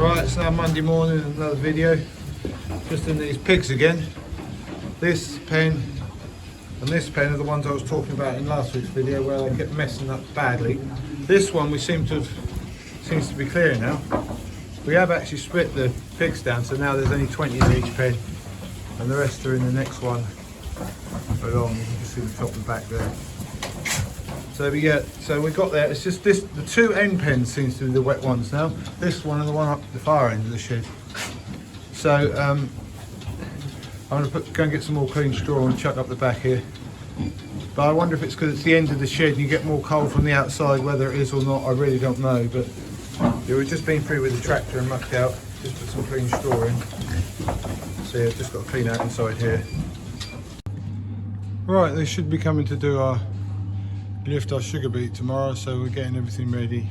Right, it's now Monday morning, another video. Just in these pigs again. This pen and this pen are the ones I was talking about in last week's video where they kept messing up badly. This one we seems to be clear now. We have actually split the pigs down, so now there's only 20 in each pen and the rest are in the next one along. You can see the top and back there. So but yeah, so we got there. It's just this, the two end pens seems to be the wet ones now. This one and the one up the far end of the shed. So I'm going to go and get some more clean straw and chuck up the back here. But I wonder if it's because it's the end of the shed and you get more coal from the outside, whether it is or not, I really don't know. But yeah, we've just been through with the tractor and mucked out, just put some clean straw in. So yeah, just got to clean out inside here. Right, they should be coming to do our lift our sugar beet tomorrow, so we're getting everything ready,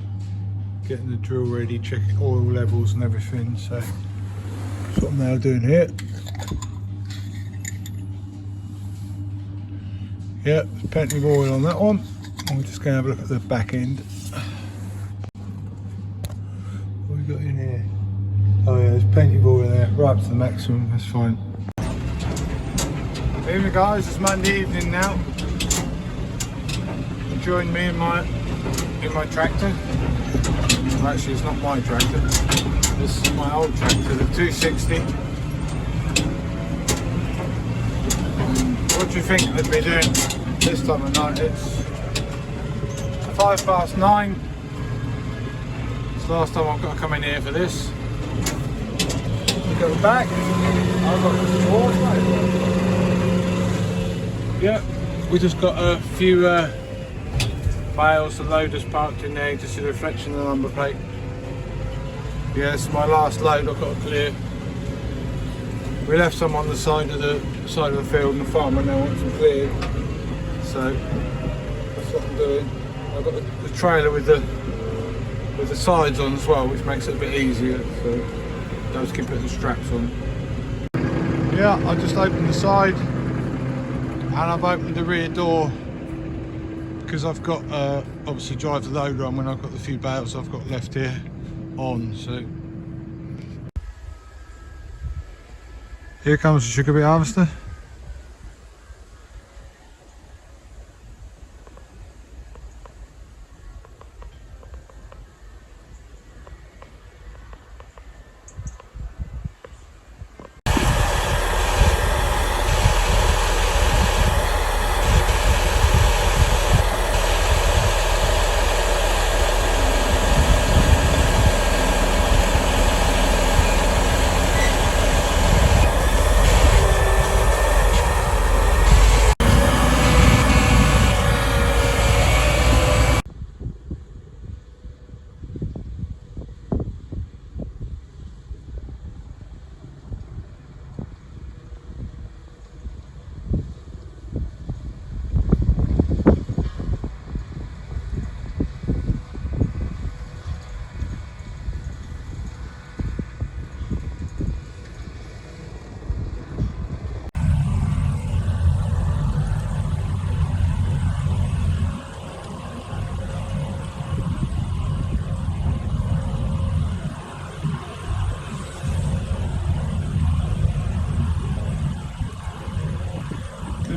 getting the drill ready, checking oil levels and everything. So that's what I'm now doing here. Yeah, there's plenty of oil on that one. And we're just going to have a look at the back end. What have we got in here? Oh yeah, there's plenty of oil there, right up to the maximum, that's fine. Evening guys, it's Monday evening now. Join me in my tractor. Well, actually, it's not my tractor. This is my old tractor, the 260. What do you think they'd be doing this time of night? It's 9:05. It's the last time I've got to come in here for this. Go back. I've got the straw. Yeah, we just got a few bales, the loaders parked in there, just a reflection of the number plate. Yeah, this is my last load I've got to clear. We left some on the side of the field and the farmer now wants them cleared. So that's what I'm doing. I've got the trailer with the sides on as well, which makes it a bit easier. So those keep putting the straps on. Yeah, I just opened the side and I've opened the rear door because I've got obviously drive the loader on when I've got the few bales I've got left here on. So here comes the sugar beet harvester.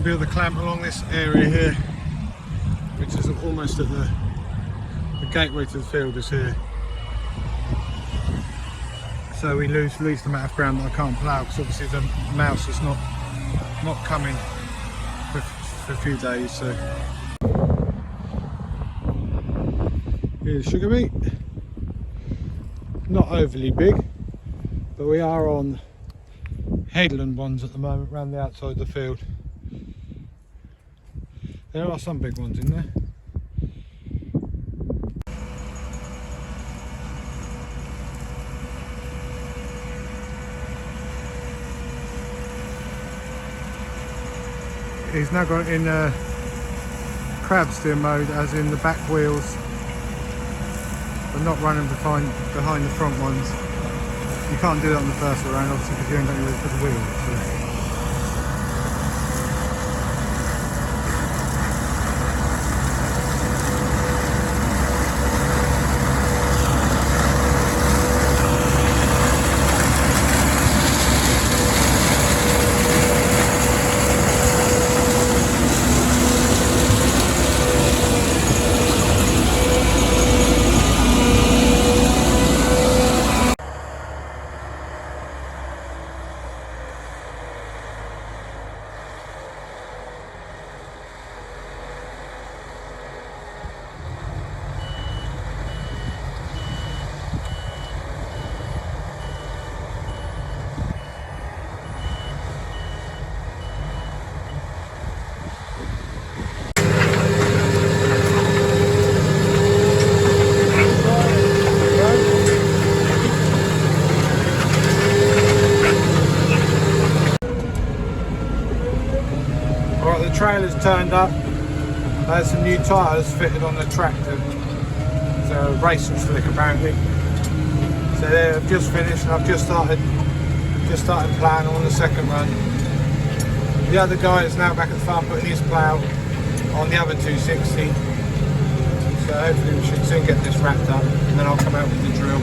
Be able to clamp along this area here, which is almost at the gateway to the field is here. So we lose the amount of ground that I can't plough because obviously the mouse is not coming for a few days. So here's sugar beet. Not overly big, but we are on headland ones at the moment around the outside of the field. There are some big ones in there. He's now got it in crab steer mode, as in the back wheels are not running behind the front ones. You can't do that on the first round, obviously, because you ain't got anywhere to put the wheels. So. trailer's turned up. There's some new tyres fitted on the tractor. So racing slick apparently. So there, I've just finished and I've just started ploughing on the second run. The other guy is now back at the farm putting his plough on the other 260. So hopefully we should soon get this wrapped up and then I'll come out with the drill.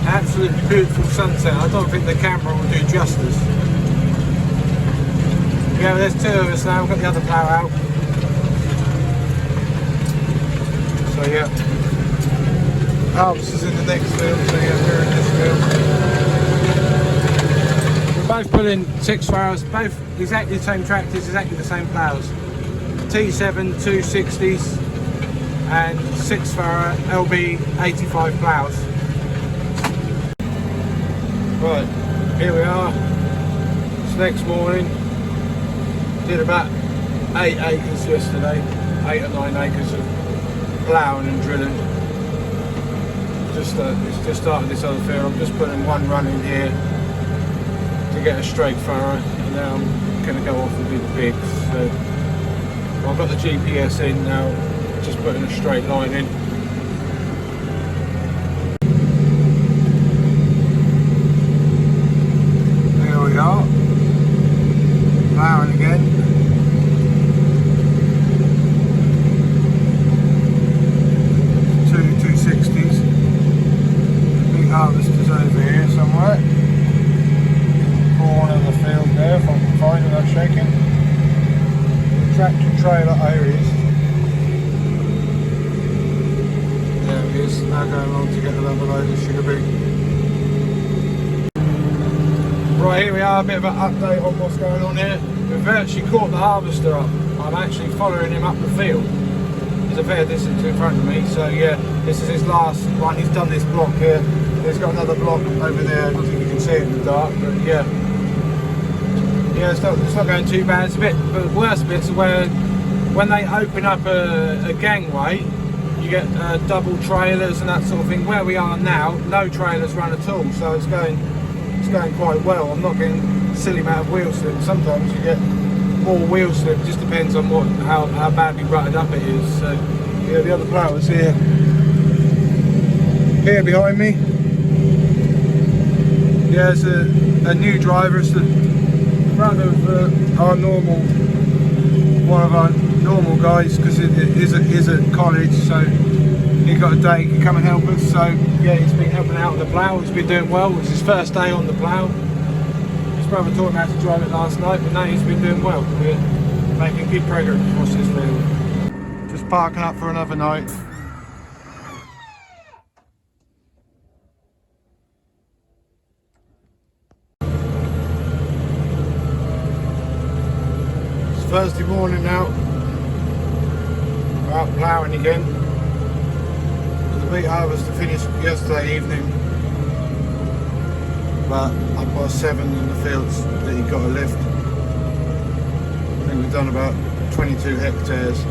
Absolutely beautiful sunset. I don't think the camera will do justice. Yeah, there's two of us now. We've got the other plough out. So yeah, harvest is in the next field. So yeah, we're in this field. We're both pulling 6 furrows, both exactly the same tractors, exactly the same ploughs. T7 260s and 6 furrow LB 85 ploughs. Right, here we are. It's next morning. Did about 8 acres yesterday, 8 or 9 acres of ploughing and drilling. It's just started this other field. I'm just putting one run in here to get a straight furrow, and now I'm going to go off and do the pigs. So I've got the GPS in now, just putting a straight line in. There we are, ploughing again. Two 260s. Big harvesters over here somewhere. Corner of the field there, if I can find it, I'm shaking. Tractor trailer, there he is. There he is, now going on to get another load of sugar beet. Right, here we are, a bit of an update on what's going on here. We've actually caught the harvester up. I'm actually following him up the field. There's a fair distance in front of me, so yeah, this is his last one. He's done this block here. He's got another block over there. I don't think you can see it in the dark, but yeah. Yeah, it's not going too bad. It's a bit, but the worst bits are where when they open up a gangway, you get double trailers and that sort of thing. Where we are now, no trailers run at all, so it's going quite well. I'm not getting a silly amount of wheel slip. Sometimes you get more wheel slip. It just depends on how badly rutted up it is. So yeah, the other ploughers here behind me. Yeah, it's a new driver. It's the brother of one of our normal guys, because it is at college, so he got a day he could come and help us. So yeah, he's been helping out on the plough. He's been doing well. It was his first day on the plough. His brother taught him how to drive it last night, but now he's been doing well. We're making good progress across this field. Just parking up for another night. Thursday morning now, we're out ploughing again. The beet harvest finished yesterday evening, but up by 7 in the fields that he got a lift. I think we've done about 22 hectares.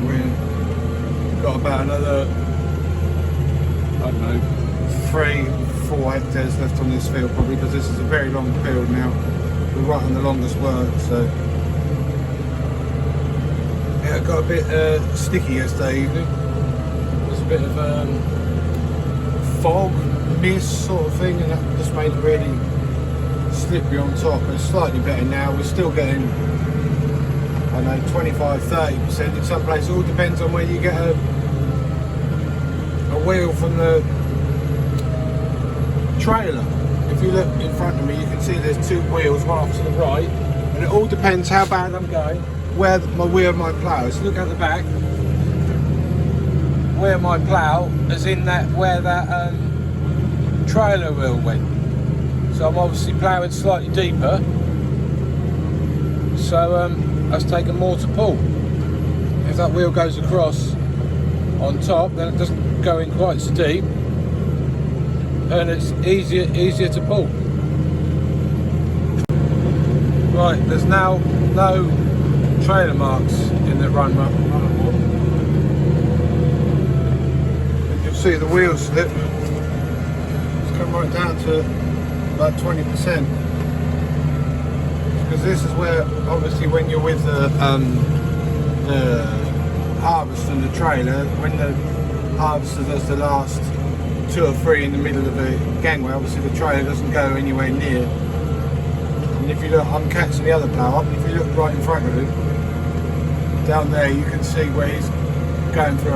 We've got about another, I don't know, 3-4 hectares left on this field probably, because this is a very long field now. We're right on the longest work, so yeah, it got a bit sticky yesterday evening. There's a bit of fog, mist sort of thing, and that just made it really slippery on top. But it's slightly better now. We're still getting, I don't know, 25-30% in some places. It all depends on where you get a wheel from the trailer. If you look in front of me, you can see there's 2 wheels, one off to the right, and it all depends how bad I'm going, where my wheel of my plough is. Look at the back, where my plough is in that, where that trailer wheel went. So I'm obviously ploughing slightly deeper, so that's taken more to pull. If that wheel goes across on top, then it doesn't go in quite so deep, and it's easier to pull. Right, there's now no trailer marks in the run up. You can see the wheel slip. It's come right down to about 20%. Because this is where, obviously, when you're with the harvest and the trailer, when the harvester does the last 2 or 3 in the middle of the gangway, obviously the trailer doesn't go anywhere near. And if you look, I'm catching the other plough up, and if you look right in front of him, down there you can see where he's going for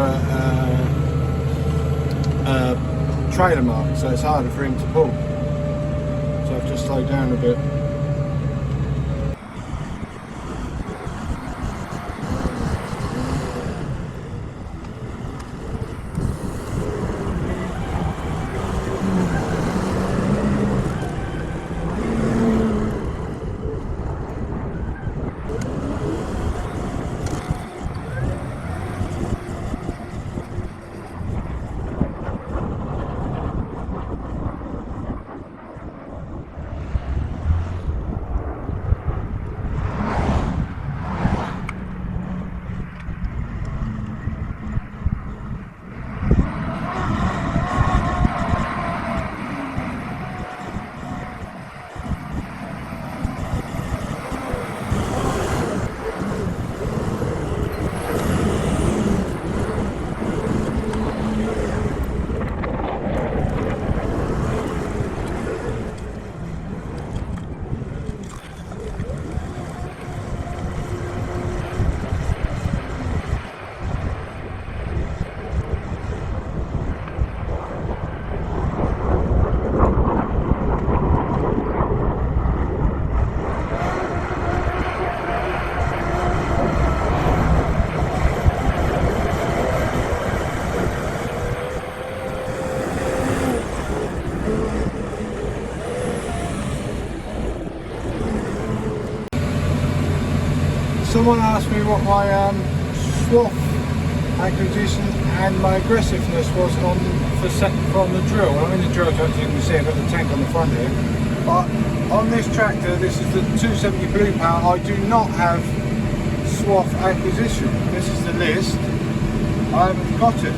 a trailer mark, so it's harder for him to pull. So I've just slowed down a bit. Someone asked me what my swath acquisition and my aggressiveness was on the drill. I'm in the drill, so as you can see I've got the tank on the front here. But on this tractor, this is the 270 blue power, I do not have swath acquisition. This is the list. I haven't got it. I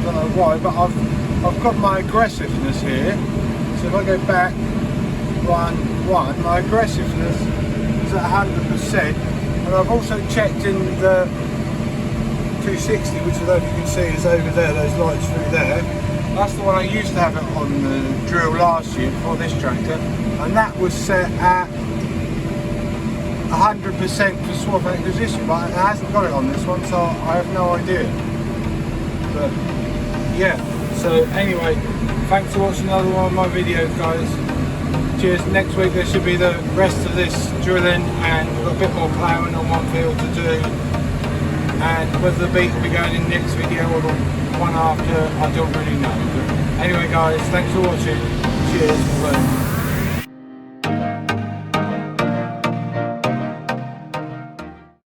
don't know why, but I've got my aggressiveness here. So if I go back 1, my aggressiveness is at 100%, and I've also checked in the 260, which I don't know if you can see is over there, those lights through there. That's the one I used to have it on the drill last year before this tractor, and that was set at 100% for swath acquisition, but it hasn't got it on this one, so I have no idea. But yeah, so anyway, thanks for watching another one of my videos, guys. Cheers. Next week there should be the rest of this drilling, and we've got a bit more ploughing on one field to do, and whether the beet will be going in next video or the one after, I don't really know. But anyway guys, thanks for watching. Cheers. Bye.